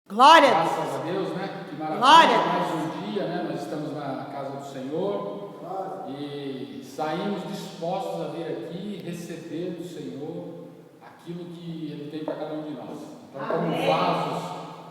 Glória a Graças Deus. a Deus, né? Que maravilha. Glória a Mais um dia, né? Nós estamos na casa do Senhor e saímos dispostos a vir aqui receber do Senhor aquilo que Ele tem para cada um de nós. Então, como vasos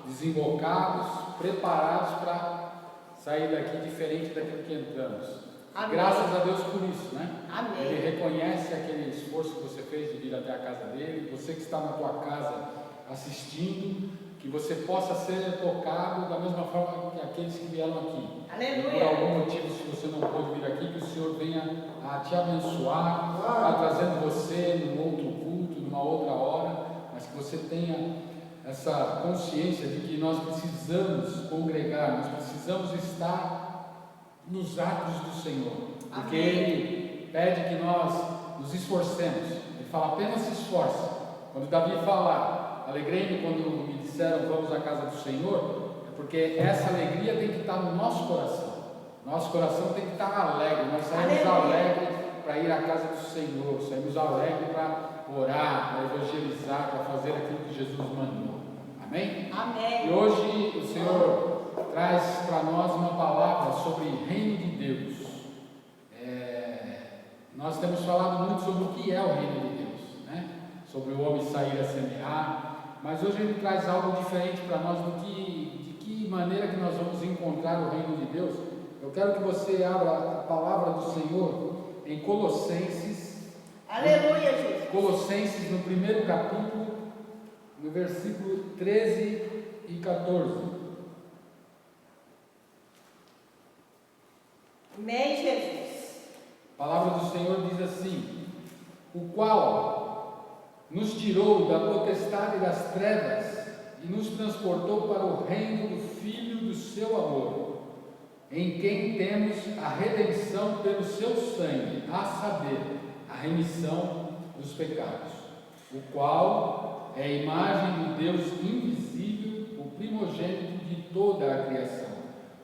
desembocados, preparados para sair daqui diferente daquilo que entramos. Amém. Graças a Deus por isso, né? Amém. Ele reconhece aquele esforço que você fez de vir até a casa dele. Você que está na tua casa assistindo, que você possa ser tocado da mesma forma que aqueles que vieram aqui. Aleluia. Por algum motivo, se você não pôde vir aqui, que o Senhor venha a te abençoar, trazendo você num outro culto, numa outra hora, mas que você tenha essa consciência de que nós precisamos congregar, nós precisamos estar nos atos do Senhor, porque Ele pede que nós nos esforcemos. Ele fala: apenas se esforce. Quando Davi fala: alegrei-me quando me disseram vamos à casa do Senhor, é porque essa alegria tem que estar no nosso coração. Nosso coração tem que estar alegre. Nós saímos alegres para ir à casa do Senhor, saímos alegres para orar, para evangelizar, para fazer aquilo que Jesus mandou. Amém? Amém. E hoje o Senhor traz para nós uma palavra sobre reino de Deus. Nós temos falado muito sobre o que é o reino de Deus, né? Sobre o homem sair a semear, mas hoje ele traz algo diferente para nós de que maneira que nós vamos encontrar o reino de Deus. Eu quero que você abra a palavra do Senhor em Colossenses. Aleluia, Jesus. Colossenses, no primeiro capítulo, no versículo 13 e 14. Amém, Jesus. A palavra do Senhor diz assim: o qual nos tirou da potestade das trevas e nos transportou para o reino do Filho do seu amor, em quem temos a redenção pelo seu sangue, a saber, a remissão dos pecados, o qual é a imagem do Deus invisível, o primogênito de toda a criação,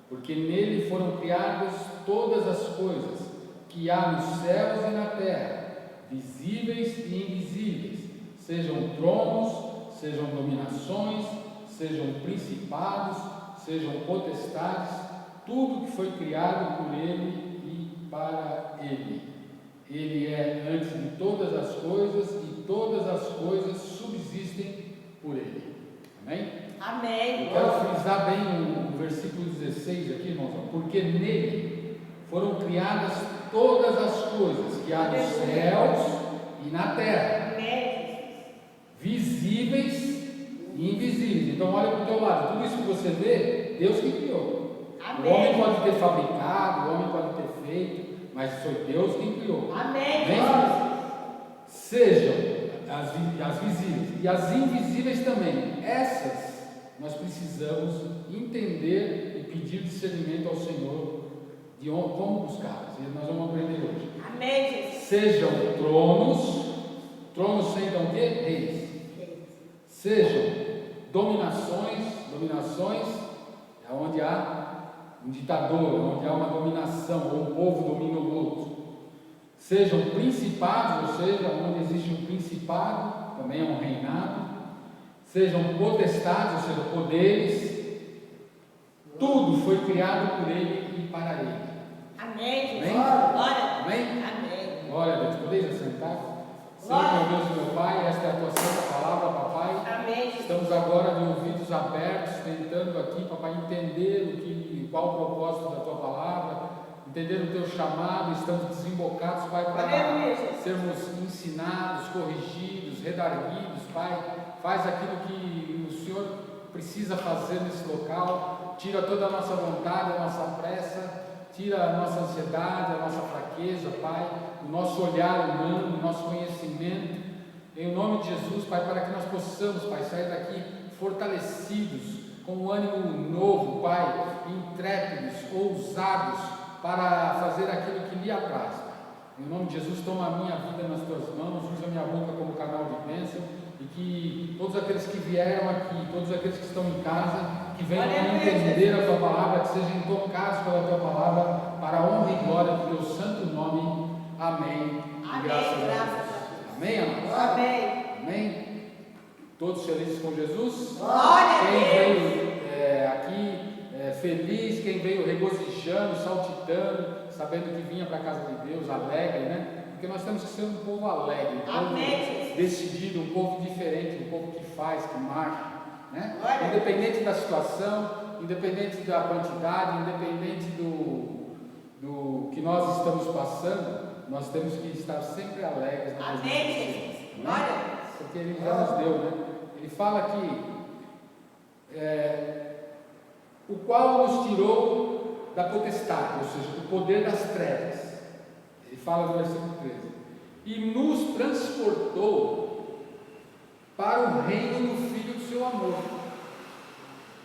porque nele foram criadas todas as coisas que há nos céus e na terra, visíveis e invisíveis, sejam tronos, sejam dominações, sejam principados, sejam potestades, tudo que foi criado por Ele e para Ele. Ele é antes de todas as coisas e todas as coisas subsistem por Ele. Amém? Amém. Eu quero frisar bem o versículo 16 aqui, irmãos, porque nele foram criadas todas as coisas que há nos céus e na terra, visíveis e invisíveis. Então olha para o teu lado, tudo isso que você vê, Deus que criou. Amém. O homem pode ter fabricado, o homem pode ter feito, mas foi Deus quem criou. Amém. Sejam as visíveis e as invisíveis também. Essas nós precisamos entender e pedir discernimento ao Senhor de como buscá-las. E nós vamos aprender hoje. Amém, Jesus. Sejam tronos sentam o quê? Reis. Sejam dominações é onde há um ditador, onde há uma dominação, ou um povo domina o outro. Sejam principados, ou seja, onde existe um principado, também é um reinado. Sejam potestades, ou seja, poderes. Tudo foi criado por Ele e para Ele. Amém, Jesus. Amém? Glória. Amém? Amém. Glória a Deus. Podeis assentar? Senhor, meu Deus e meu Pai, esta é a tua santa palavra, papai. Amém. Estamos agora de ouvidos abertos, tentando aqui, papai, entender qual o propósito da tua palavra, entender o teu chamado. Estamos desembocados, Pai, para sermos ensinados, corrigidos, redarguidos, Pai. Faz aquilo que o Senhor precisa fazer nesse local. Tira toda a nossa vontade, a nossa pressa, tira a nossa ansiedade, a nossa fraqueza, Pai, o nosso olhar humano, o nosso conhecimento, em nome de Jesus, Pai, para que nós possamos, Pai, sair daqui fortalecidos, com um ânimo novo, Pai, intrépidos, ousados, para fazer aquilo que lhe apraz, Pai. Em nome de Jesus, toma a minha vida nas tuas mãos, usa a minha boca como canal de bênção, e que todos aqueles que vieram aqui, todos aqueles que estão em casa, que venham a entender a tua palavra, que sejam tocados pela tua palavra, para a honra e glória do teu santo nome. Amém. Amém. Graças a Deus. Amém, amados? Amém. Amém. Todos felizes com Jesus? Glória a Quem Deus. veio veio regozijando, saltitando, sabendo que vinha para a casa de Deus, alegre, né? Porque nós temos que ser um povo alegre, um povo decidido, um povo diferente, um povo que faz, que marcha, né? Independente da situação, independente da quantidade, independente do que nós estamos passando, nós temos que estar sempre alegres na presença de Deus. Amém? Porque Ele já nos deu, né? Ele fala que o qual nos tirou da potestade, ou seja, do poder das trevas. Ele fala no versículo 13: e nos transportou para o reino do Filho do seu amor.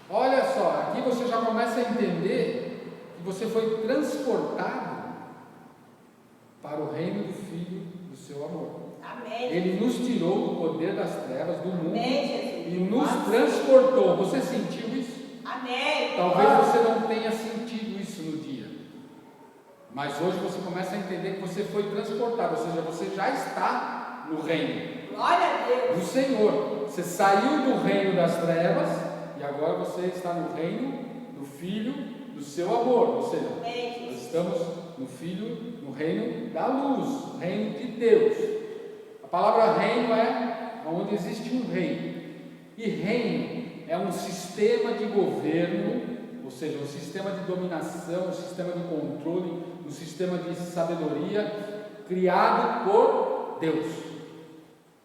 Olha só, aqui você já começa a entender que você foi transportado para o reino do Filho do seu amor. Amém. Ele nos tirou do poder das trevas, do mundo, Amém, e nos transportou. Você sentiu isso? Amém. Talvez você não tenha sentido isso no dia, mas hoje você começa a entender que você foi transportado, ou seja, você já está no reino. Glória a Deus. Do Senhor. Você saiu do reino das trevas e agora você está no reino do Filho do seu amor, ou seja, nós estamos no reino da luz, reino de Deus. A palavra reino é onde existe um rei, e reino é um sistema de governo, ou seja, um sistema de dominação, um sistema de controle, um sistema de sabedoria criado por Deus.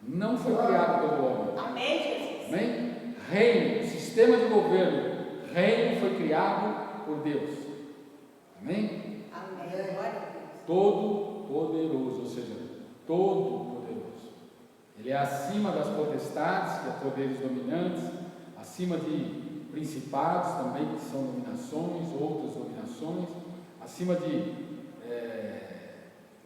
Não foi criado pelo homem. Amém, Jesus. Amém? Reino, sistema de governo, reino foi criado por Deus. Amém? Amém. Glória a Deus. Todo poderoso, ou seja, todo poderoso. Ele é acima das potestades, que é poderes dominantes, acima de principados também, que são dominações, outras dominações, acima de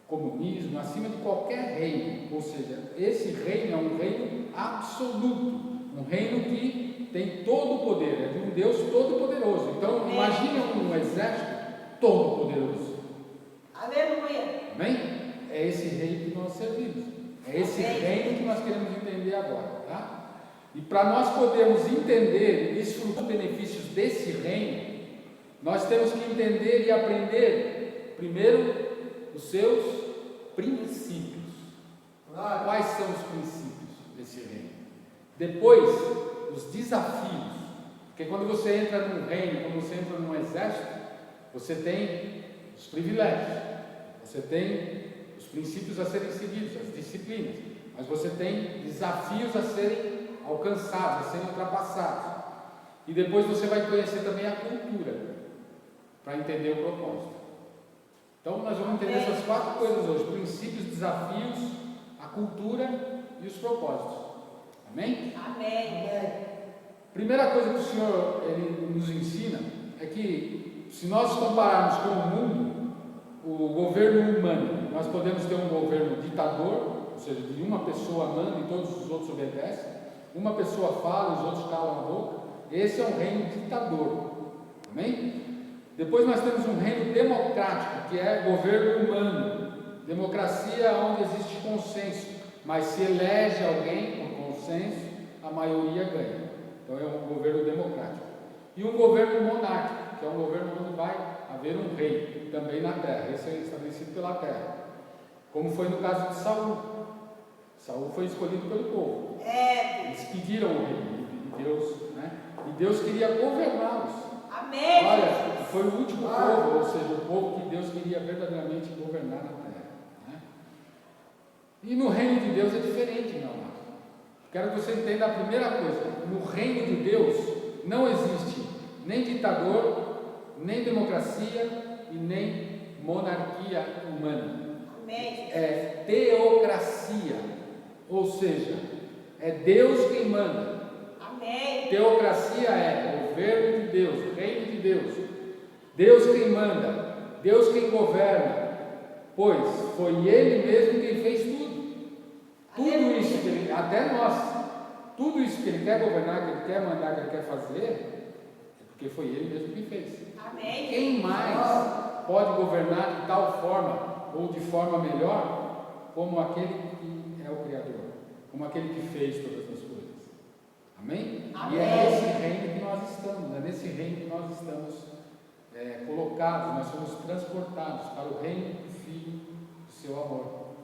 comunismo, acima de qualquer reino. Ou seja, esse reino é um reino absoluto, um reino que tem todo o poder, é de um Deus todo poderoso. Então imagine um exército todo poderoso. Aleluia. Amém? É esse rei que nós servimos, é esse reino que nós queremos entender agora, tá? E para nós podermos entender e desfrutar dos benefícios desse reino, nós temos que entender e aprender primeiro os seus princípios. Quais são os princípios desse reino? Depois, os desafios. Porque quando você entra num reino, quando você entra num exército, você tem os privilégios, você tem os princípios a serem seguidos, as disciplinas, mas você tem desafios a serem alcançados, a serem ultrapassados. E depois você vai conhecer também a cultura, para entender o propósito. Então nós vamos entender essas 4 coisas hoje: princípios, desafios, a cultura e os propósitos. Amém? Amém. Primeira coisa que o Senhor nos ensina é que, se nós compararmos com o mundo, o governo humano, nós podemos ter um governo ditador, ou seja, de uma pessoa manda e todos os outros obedecem, uma pessoa fala e os outros calam a boca. Esse é um reino ditador. Amém? Depois nós temos um reino democrático, que é governo humano. Democracia é onde existe consenso, mas se elege alguém por consenso, a maioria ganha. Então é um governo democrático. E um governo monárquico, que é um governo onde vai haver um rei também na terra. Esse é estabelecido pela terra, como foi no caso de Saul. Saul foi escolhido pelo povo. Eles pediram o rei de Deus, né? E Deus queria governá-los. Amém. Olha, foi o último povo, ou seja, o povo que Deus queria verdadeiramente governar na terra, né? E no reino de Deus é diferente, meu amado. Quero que você entenda a primeira coisa: no reino de Deus não existe nem ditador, nem democracia e nem monarquia humana. Amém. É teocracia, ou seja, é Deus quem manda. Amém. Teocracia é governo de Deus, reino de Deus, Deus quem manda, Deus quem governa, pois foi Ele mesmo quem fez tudo. Tudo isso que Ele, até nós, tudo isso que Ele quer governar, que Ele quer mandar, que Ele quer fazer, é porque foi Ele mesmo que fez. Amém. Quem mais pode governar de tal forma ou de forma melhor como aquele que é o Criador, como aquele que fez todas as coisas? Amém? Amém. E é nesse reino que nós estamos, é nesse reino que nós estamos pecados, nós somos transportados para o reino do Filho do seu amor.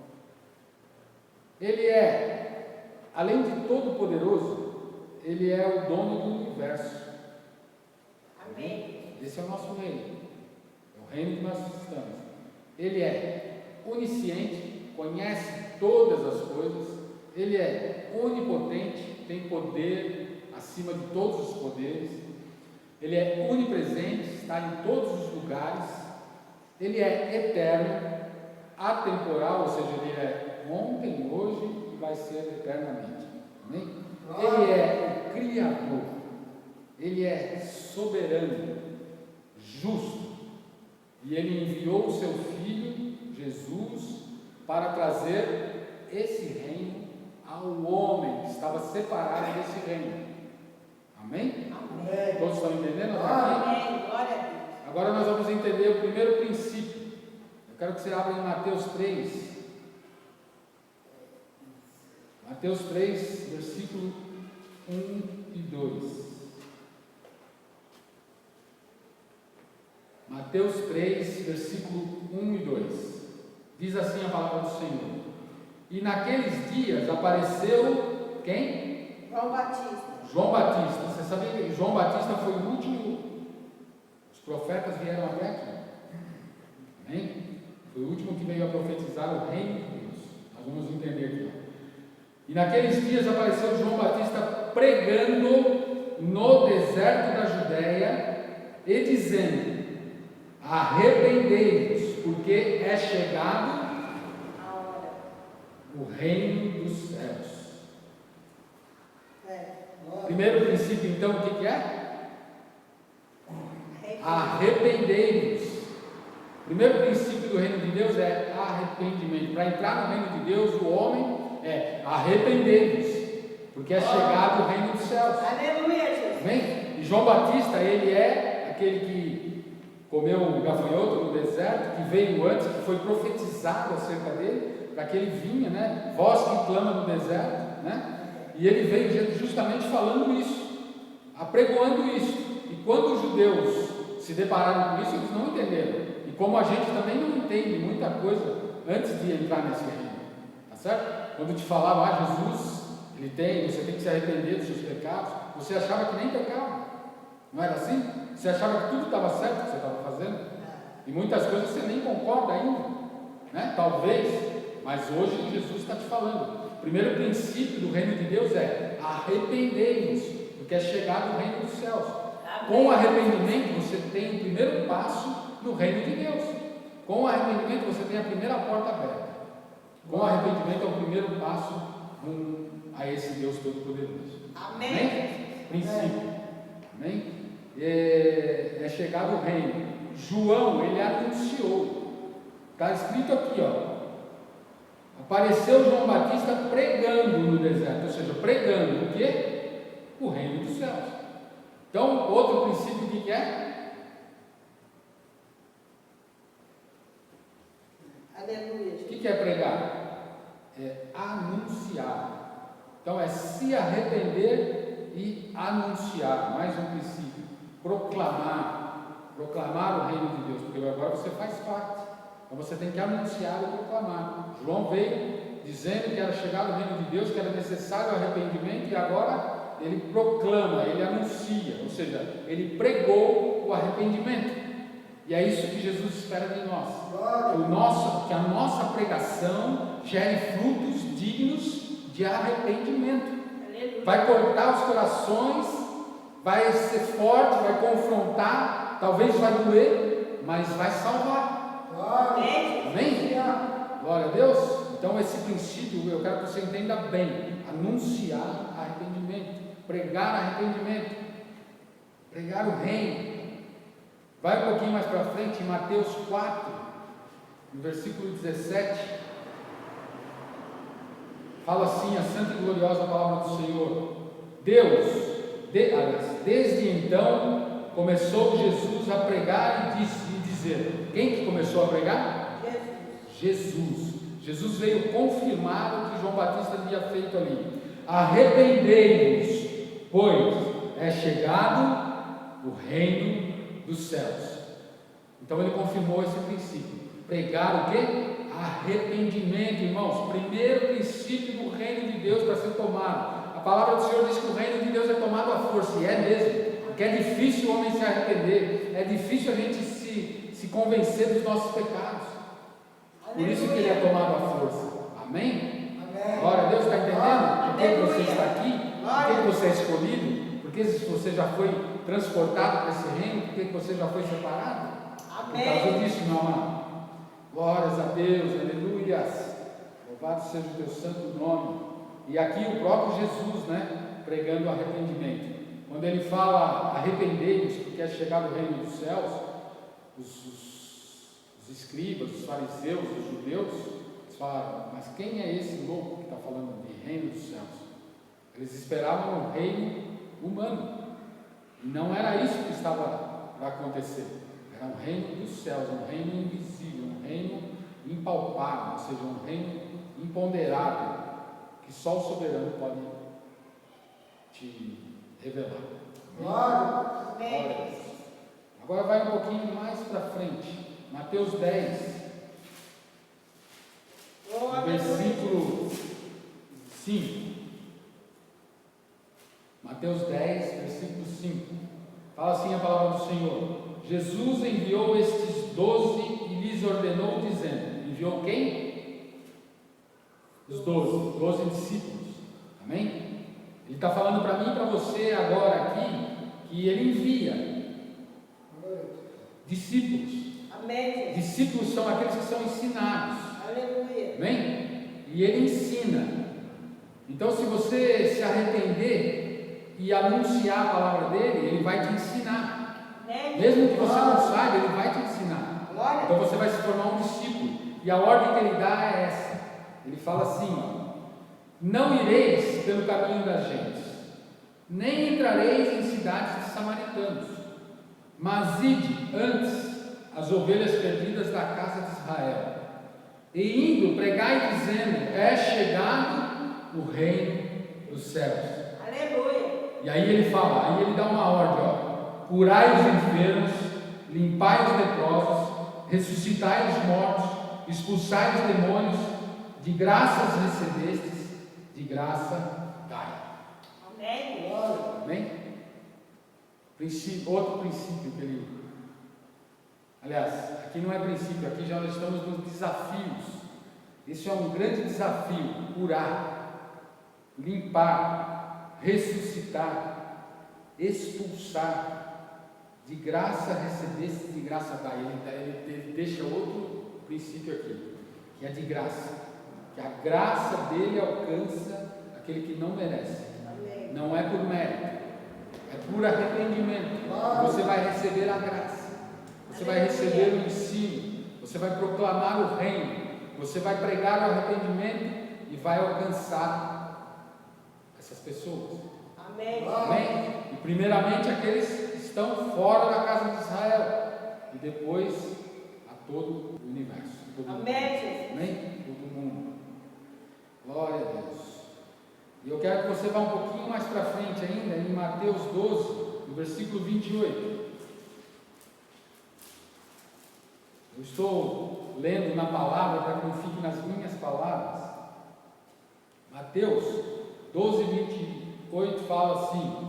Ele é, além de todo poderoso, Ele é o dono do universo. Amém. Esse é o nosso reino, é o reino que nós estamos. Ele é onisciente, conhece todas as coisas, Ele é onipotente, tem poder acima de todos os poderes, Ele é onipresente, está em todos os lugares, Ele é eterno, atemporal, ou seja, Ele é ontem, hoje e vai ser eternamente. Amém? Ele é o Criador, Ele é soberano, justo, e Ele enviou o seu Filho, Jesus, para trazer esse reino ao homem que estava separado desse reino. Amém? Amém. Todos estão entendendo até aqui? Amém. Glória a Deus. Agora nós vamos entender o primeiro princípio. Eu quero que você abra em Mateus 3. Mateus 3, versículo 1 e 2. Mateus 3, versículo 1 e 2. Diz assim a palavra do Senhor: E naqueles dias apareceu quem? João Batista. João Batista. Você sabia que João Batista foi o último? Os profetas vieram até aqui. Amém? Foi o último que veio a profetizar o reino de Deus. Nós vamos entender aqui. E naqueles dias apareceu João Batista pregando no deserto da Judéia e dizendo: Arrependei-vos, porque é chegado o reino dos céus. Primeiro princípio, então, o que é? Arrependei-vos. Primeiro princípio do reino de Deus é arrependimento. Para entrar no reino de Deus, o homem é arrependei-vos, porque é chegado o reino dos céus. Aleluia, Jesus. Amém? E João Batista, ele é aquele que comeu o gafanhoto no deserto, que veio antes, que foi profetizado acerca dele, para que ele vinha, né? Voz que clama no deserto, né? E ele veio justamente falando isso, apregoando isso. E quando os judeus se depararam com isso, eles não entenderam. E como a gente também não entende muita coisa antes de entrar nesse reino, tá certo? Quando te falavam, Jesus, você tem que se arrepender dos seus pecados, você achava que nem pecava, não era assim? Você achava que tudo estava certo que você estava fazendo, e muitas coisas você nem concorda ainda, né? Talvez, mas hoje Jesus está te falando. O primeiro princípio do reino de Deus é arrependei-vos, porque é chegado o reino dos céus. Com o arrependimento você tem o primeiro passo no reino de Deus. Com o arrependimento você tem a primeira porta aberta. Com o arrependimento é o primeiro passo rumo a esse Deus Todo-Poderoso. Amém. Amém? Princípio. Amém? É chegado o reino. João, ele anunciou. Está escrito aqui, ó. Apareceu João Batista pregando no deserto, ou seja, pregando o quê? O reino dos céus. Então, outro princípio que é? Aleluia. O que é pregar? É anunciar. Então, é se arrepender e anunciar. Mais um princípio. Proclamar o reino de Deus, porque agora você faz parte. Então você tem que anunciar e proclamar. João veio dizendo que era chegado o reino de Deus, que era necessário o arrependimento, e agora ele proclama, ele anuncia, ou seja, ele pregou o arrependimento. E é isso que Jesus espera de nós. Que a nossa pregação gere frutos dignos de arrependimento. Vai cortar os corações, vai ser forte, vai confrontar, talvez vai doer, mas vai salvar. Amém? Glória a Deus. Então esse princípio eu quero que você entenda bem. Anunciar arrependimento, pregar arrependimento, pregar o reino. Vai um pouquinho mais para frente, em Mateus 4, no versículo 17, fala assim a santa e gloriosa palavra do Senhor. Desde então começou Jesus a pregar e dizer. Quem que começou a pregar? Jesus. Jesus veio confirmar o que João Batista havia feito ali. Arrependei-vos, pois é chegado o reino dos céus. Então ele confirmou esse princípio. Pregar o quê? Arrependimento, irmãos. Primeiro princípio do reino de Deus para ser tomado. A palavra do Senhor diz que o reino de Deus é tomado à força, e é mesmo, porque é difícil o homem se arrepender, é difícil a gente se convencer dos nossos pecados. Por isso que ele é tomado à força. Amém? Glória a Deus, está entendendo? Por que você está aqui? Por que você é escolhido? Por que você já foi transportado para esse reino? Por que você já foi separado? Por causa disso, meu amado. Glórias a Deus, aleluias. Louvado seja o teu santo nome. E aqui o próprio Jesus, né, pregando o arrependimento. Quando ele fala arrependei-vos, porque é chegado o reino dos céus, os escribas, os fariseus, os judeus, eles falaram, mas quem é esse louco que está falando de reino dos céus? Eles esperavam um reino humano. E não era isso que estava para acontecer. Era um reino dos céus, um reino invisível, um reino impalpável, ou seja, um reino imponderável, que só o soberano pode te revelar. Amém? Agora vai um pouquinho mais para frente. Mateus 10, versículo 5. Mateus 10, versículo 5. Fala assim a palavra do Senhor. Jesus enviou estes 12 e lhes ordenou, dizendo: enviou quem? Os 12 discípulos. Amém? Ele está falando para mim e para você agora aqui, que ele envia discípulos. Amém. Discípulos são aqueles que são ensinados. Aleluia. Amém? E ele ensina. Então, se você se arrepender e anunciar a palavra dele, ele vai te ensinar. Amém. Mesmo que você não saiba, ele vai te ensinar. Glória. Então você vai se tornar um discípulo. E a ordem que ele dá é essa. Ele fala assim: não ireis pelo caminho das gentes, nem entrareis em cidades de samaritanos, mas ide antes as ovelhas perdidas da casa de Israel. E indo, pregai dizendo: é chegado o reino dos céus. Aleluia. E aí ele fala, aí ele dá uma ordem, ó: curai os enfermos, limpai os leprosos, ressuscitai os mortos, expulsai os demônios, de graças recebestes, de graça dai. Amém. Amém? Outro princípio que ele... Aliás, aqui não é princípio, aqui já nós estamos nos desafios. Isso é um grande desafio: curar, limpar, ressuscitar, expulsar. De graça recebeste, de graça dai. Ele deixa outro princípio aqui, que é de graça, que a graça dele alcança aquele que não merece. Amém. Não é por mérito, é por arrependimento. Você vai receber a graça. Você vai receber o ensino, você vai proclamar o reino, você vai pregar o arrependimento e vai alcançar essas pessoas. Amém. Amém? E primeiramente aqueles que estão fora da casa de Israel, e depois a todo o universo. Todo Amém. mundo. Amém? Todo mundo. Glória a Deus. E eu quero que você vá um pouquinho mais para frente ainda, em Mateus 12, no versículo 28. Eu estou lendo na palavra para que não fique nas minhas palavras. Mateus 12, 28 fala assim: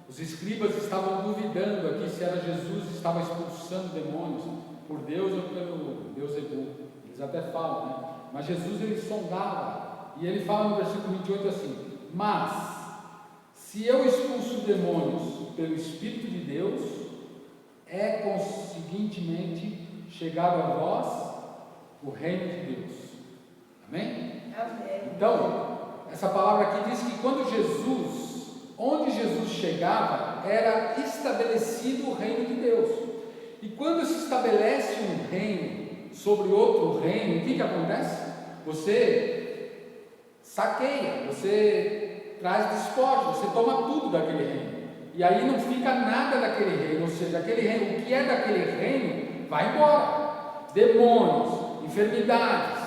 os escribas estavam duvidando aqui se era Jesus que estava expulsando demônios por Deus ou pelo Beuzebu. Eles até falam, né? Mas Jesus ele sondava, e ele fala no versículo 28 assim: mas se eu expulso demônios pelo Espírito de Deus, é conseguintemente chegado a vós o reino de Deus. Amém? Amém. Então, essa palavra aqui diz que quando onde Jesus chegava, era estabelecido o reino de Deus. E quando se estabelece um reino sobre outro reino, o que acontece? Você saqueia, você traz despojos, você toma tudo daquele reino. E aí não fica nada daquele reino, ou seja, aquele reino, o que é daquele reino vai embora. Demônios, enfermidades,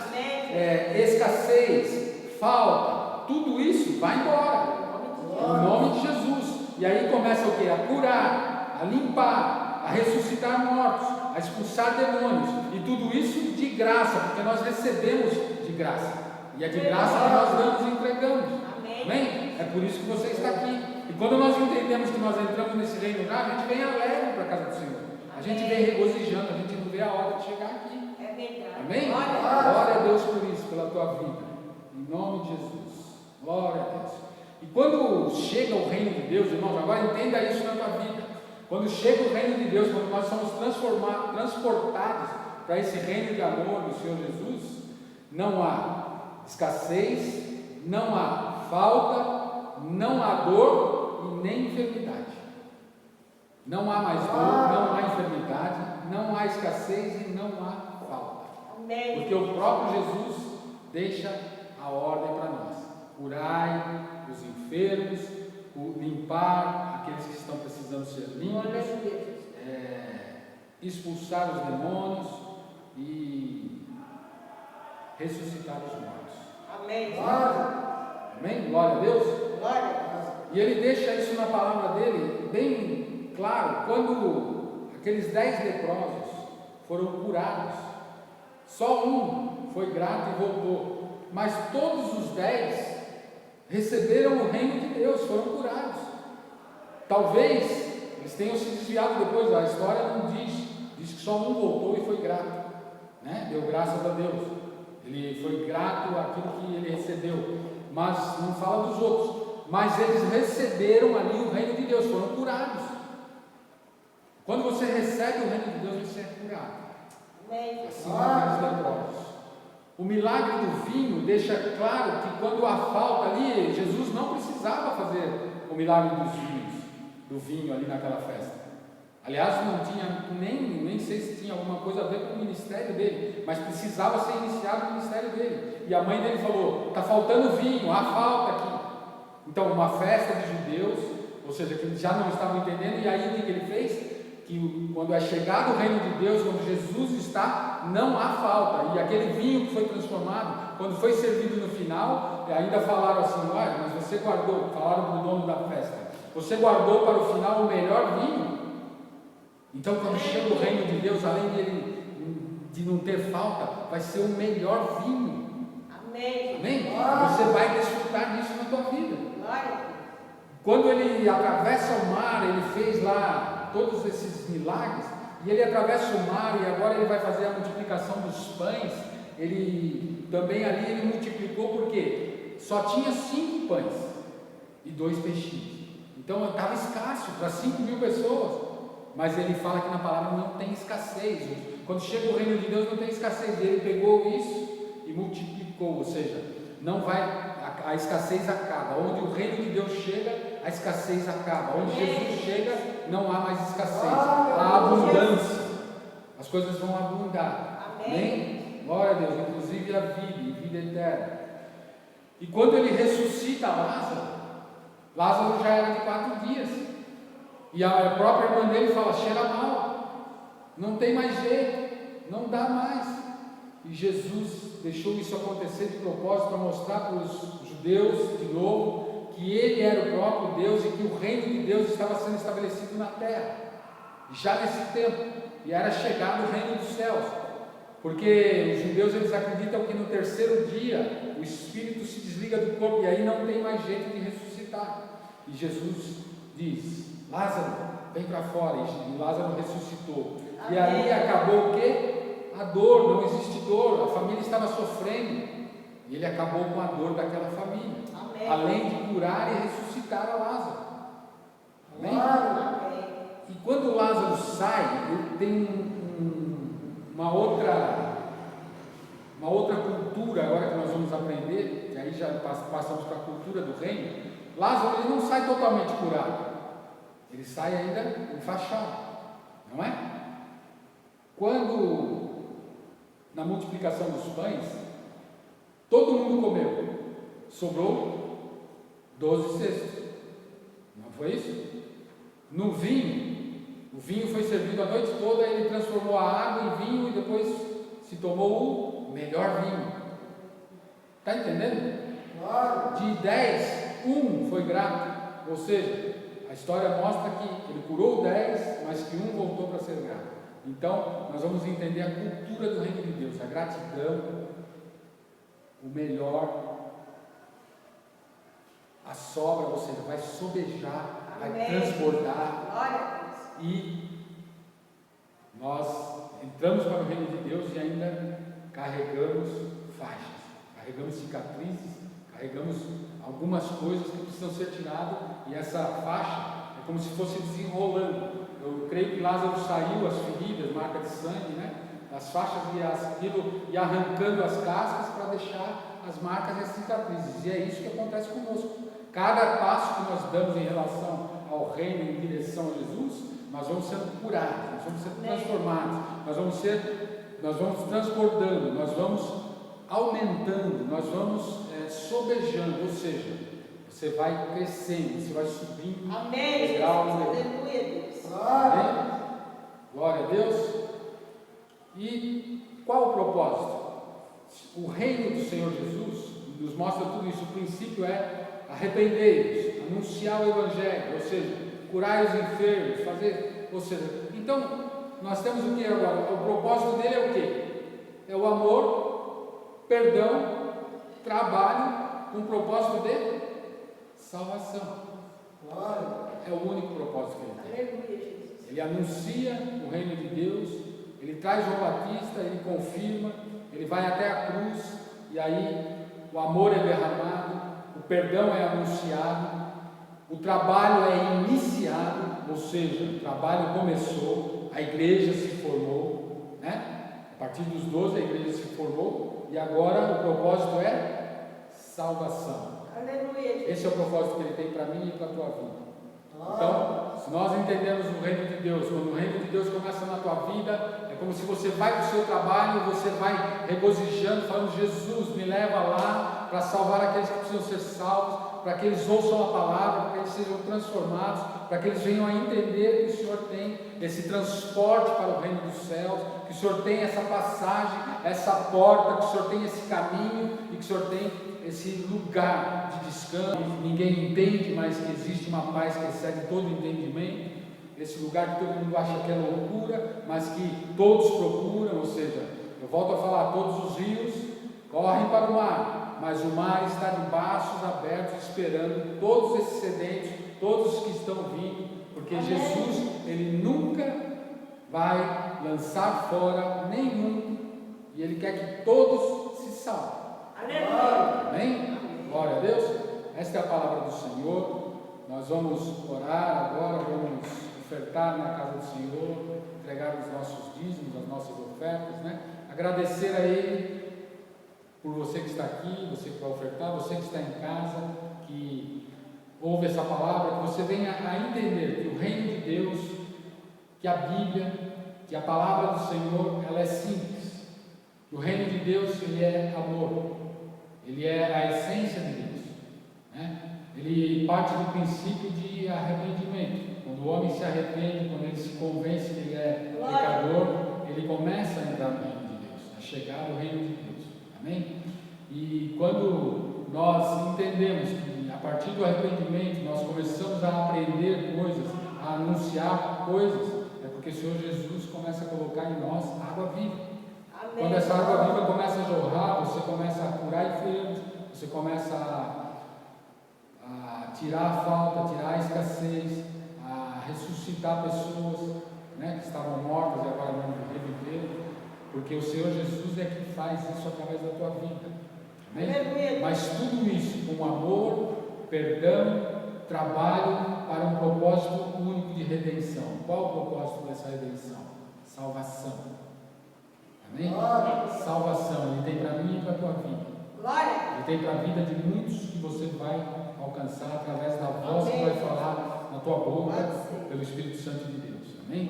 escassez, falta, tudo isso vai embora em nome de Jesus. E aí começa o que? A curar, a limpar, a ressuscitar mortos, a expulsar demônios, e tudo isso de graça, porque nós recebemos de graça, e é de graça que nós damos e entregamos. Amém? É por isso que você está aqui. E quando nós entendemos que nós entramos nesse reino já, a gente vem alegre para a casa do Senhor, a gente vem regozijando, a gente não vê a hora de chegar aqui. É verdade. Amém? Glória a Deus por isso, pela tua vida, em nome de Jesus. Glória a Deus. E quando chega o reino de Deus, irmãos, agora entenda isso na tua vida. Quando chega o reino de Deus, quando nós somos transportados para esse reino de amor do Senhor Jesus, não há escassez, não há falta, não há dor e nem enfermidade. Não há mais dor, não há enfermidade, não há escassez e não há falta. Amém. Porque o próprio Jesus deixa a ordem para nós: curai os enfermos, limpar aqueles que estão precisando ser limpos, expulsar os demônios e ressuscitar os mortos. Amém. Amém? Glória a Deus. E ele deixa isso na palavra dele bem claro. Quando aqueles 10 leprosos foram curados, só um foi grato e voltou, mas todos os 10 receberam o reino de Deus, foram curados. Talvez eles tenham se desviado depois, a história não diz que só um voltou e foi grato, né? Deu graças a Deus, ele foi grato àquilo que ele recebeu, mas não fala dos outros. Mas eles receberam ali o reino de Deus, foram curados. Quando você recebe o reino de Deus, você é curado. Assim como os leprosos. O milagre do vinho deixa claro que quando há falta ali, Jesus não precisava fazer o milagre do vinho ali naquela festa. Aliás, não tinha, nem sei se tinha alguma coisa a ver com o ministério dele, mas precisava ser iniciado o ministério dele. E a mãe dele falou: está faltando vinho, há falta aqui. Então, uma festa de judeus, ou seja, que já não estavam entendendo, e aí o que ele fez? Que quando é chegado o reino de Deus, quando Jesus está, não há falta. E aquele vinho que foi transformado, quando foi servido no final, ainda falaram assim: olha, mas você guardou, falaram para o dono da festa, você guardou para o final o melhor vinho. Então, quando chega o reino de Deus, além de não ter falta, vai ser o melhor vinho. Amém. Você vai desfrutar disso na tua vida. Quando ele atravessa o mar, ele fez lá todos esses milagres, e ele atravessa o mar, e agora ele vai fazer a multiplicação dos pães. Ele também ali ele multiplicou, porque só tinha 5 pães e 2 peixinhos, então estava escasso para 5.000 pessoas. Mas ele fala que na palavra não tem escassez. Quando chega o reino de Deus não tem escassez. Ele pegou isso e multiplicou, ou seja, não vai, a escassez acaba. Onde o reino de Deus chega, a escassez acaba. Onde Jesus chega, não há mais escassez, há abundância. As coisas vão abundar. Amém? Glória a Deus, inclusive a vida e vida eterna. E quando ele ressuscita Lázaro já era de 4 dias. E a própria irmã dele fala: cheira mal, não tem mais jeito, não dá mais. E Jesus deixou isso acontecer de propósito para mostrar para os judeus de novo que ele era o próprio Deus e que o reino de Deus estava sendo estabelecido na terra, já nesse tempo, e era chegado o reino dos céus. Porque os judeus eles acreditam que no 3º dia o espírito se desliga do corpo e aí não tem mais jeito de ressuscitar. E Jesus diz: Lázaro, vem para fora. E Lázaro ressuscitou. Amém. E aí acabou o quê? A dor, não existe dor. A família estava sofrendo e ele acabou com a dor daquela família. Amém. Além de curar e ressuscitar a Lázaro. Amém? Amém. E quando Lázaro sai, ele tem uma outra cultura, agora que nós vamos aprender, e aí já passamos para a cultura do reino. Lázaro ele não sai totalmente curado, ele sai ainda enfaixado, não é? Quando na multiplicação dos pães, todo mundo comeu, sobrou 12 cestos, não foi isso? No vinho, o vinho foi servido a noite toda, ele transformou a água em vinho e depois se tomou o melhor vinho. Está entendendo? De 10, 1 foi grato, ou seja, a história mostra que ele curou 10, mas que 1 voltou para ser grato. Então, nós vamos entender a cultura do reino de Deus, a gratidão, o melhor, a sobra, ou seja, vai sobejar, vai transbordar. Glória a Deus. E nós entramos para o reino de Deus e ainda carregamos faixas, carregamos cicatrizes, carregamos algumas coisas que precisam ser tiradas, e essa faixa é como se fosse desenrolando. Eu creio que Lázaro saiu, as feridas, marca de sangue, né? As faixas e arrancando as cascas para deixar as marcas e as cicatrizes. E é isso que acontece conosco. Cada passo que nós damos em relação ao reino, em direção a Jesus, nós vamos sendo curados, nós vamos sendo transformados, nós vamos transbordando, nós vamos aumentando, nós vamos sobejando, ou seja, você vai crescendo, você vai subindo. Amém. Legal, Aleluia, Deus. Amém? Glória a Deus. E qual o propósito? O reino do Senhor Jesus nos mostra tudo isso. O princípio é arrependei-vos, anunciar o Evangelho, ou seja, curar os enfermos, fazer, ou seja, então nós temos o que agora? O propósito dele é o que? É o amor, perdão, trabalho, com o propósito de salvação. É o único propósito que ele tem. Aleluia, Jesus. Ele anuncia o reino de Deus, ele traz João Batista, ele confirma, ele vai até a cruz, e aí o amor é derramado, o perdão é anunciado, o trabalho é iniciado, ou seja, o trabalho começou, a igreja se formou, né? A partir dos 12 a igreja se formou, e agora o propósito é salvação. Aleluia, Jesus. Esse é o propósito que ele tem para mim e para a tua vida. Então, se nós entendemos o reino de Deus, quando o reino de Deus começa na tua vida, é como se você vai para o seu trabalho, você vai regozijando, falando: Jesus, me leva lá para salvar aqueles que precisam ser salvos, para que eles ouçam a palavra, para que eles sejam transformados, para que eles venham a entender que o Senhor tem esse transporte para o reino dos céus, que o Senhor tem essa passagem, essa porta, que o Senhor tem esse caminho e que o Senhor tem esse lugar de descanso. Ninguém entende, mas que existe uma paz que excede todo entendimento. Esse lugar que todo mundo acha que é loucura, mas que todos procuram. Ou seja, eu volto a falar, todos os rios correm para o mar, mas o mar está de braços abertos esperando todos esses sedentos, todos os que estão vindo, porque Amém. Jesus, ele nunca vai lançar fora nenhum, e ele quer que todos se salvem. Aleluia. Amém? Glória a Deus. Esta é a palavra do Senhor. Nós vamos orar agora, vamos ofertar na casa do Senhor, entregar os nossos dízimos, as nossas ofertas, né? Agradecer a Ele por você que está aqui, você que vai ofertar, você que está em casa, que ouve essa palavra, que você venha a entender que o reino de Deus, que a Bíblia, que a palavra do Senhor, ela é simples. Que o reino de Deus, ele é amor, ele é a essência de Deus, né? Ele parte do princípio de arrependimento. Quando o homem se arrepende, quando ele se convence que ele é pecador, ele começa a entrar no reino de Deus, a chegar ao reino de Deus. Amém? E quando nós entendemos que a partir do arrependimento nós começamos a aprender coisas, a anunciar coisas, é porque o Senhor Jesus começa a colocar em nós água viva. Amém. Quando essa água viva começa a jorrar, você começa a curar enfermos, você começa a tirar a falta, a tirar a escassez, a ressuscitar pessoas, né, que estavam mortas e agora não reviveram, porque o Senhor Jesus é que faz isso através da tua vida. Amém? Mas tudo isso com amor, perdão, trabalho para um propósito único de redenção. Qual o propósito dessa redenção? Salvação. Amém? Salvação. Ele tem para mim e para a tua vida. Ele tem para a vida de muitos que você vai alcançar através da voz que vai falar na tua boca pelo Espírito Santo de Deus. Amém?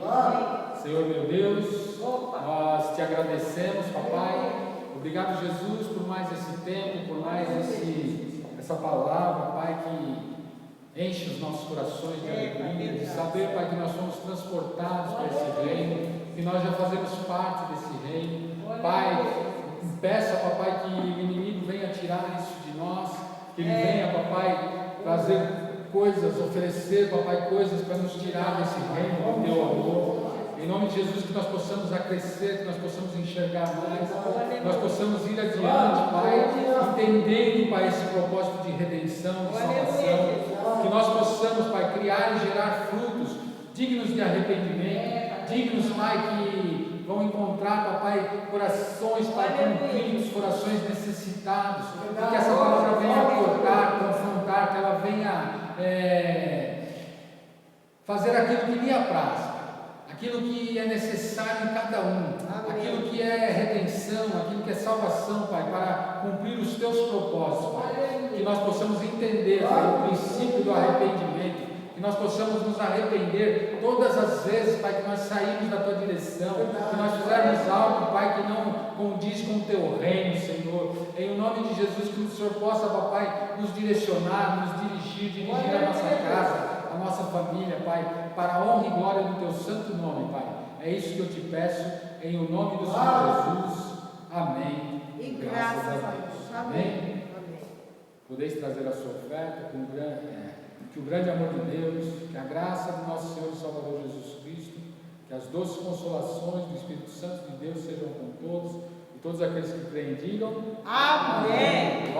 Senhor meu Deus, nós te agradecemos, papai. Obrigado, Jesus, por mais esse tempo, por mais essa palavra, Pai, que enche os nossos corações de alegria, de saber, Pai, que nós somos transportados para esse reino, que nós já fazemos parte desse reino. Pai, peça, papai, que o inimigo venha tirar isso de nós, que ele venha, papai, trazer coisas, oferecer, papai, coisas para nos tirar desse reino do teu amor. Em nome nome de Jesus, que nós possamos crescer, que nós possamos enxergar mais, que nós possamos ir adiante, Pai, entendendo, Pai, esse propósito de redenção, de salvação, que nós possamos, Pai, criar e gerar frutos dignos de arrependimento, dignos, Pai, que vão encontrar, Papai, corações, Pai, contritos, corações necessitados, e que essa palavra venha acordar, confrontar, que ela venha fazer aquilo que lhe apraz, aquilo que é necessário em cada um, aquilo que é redenção, aquilo que é salvação, Pai, para cumprir os teus propósitos, Pai. Que nós possamos entender, Pai, o princípio do arrependimento, que nós possamos nos arrepender todas as vezes, Pai, que nós saímos da tua direção, que nós fizermos algo, Pai, que não condiz com o teu reino, Senhor. Em nome de Jesus, que o Senhor possa, Papai, nos direcionar, nos dirigir a nossa casa, a nossa família, Pai, para a honra e glória do teu santo nome, Pai. É isso que eu te peço, em o nome do Senhor Jesus. Amém. E graças a Deus. Amém. Podeis trazer a sua oferta que o grande amor de Deus, que a graça do nosso Senhor e Salvador Jesus Cristo, que as doces consolações do Espírito Santo de Deus sejam com todos, e todos aqueles que creem digam Amém.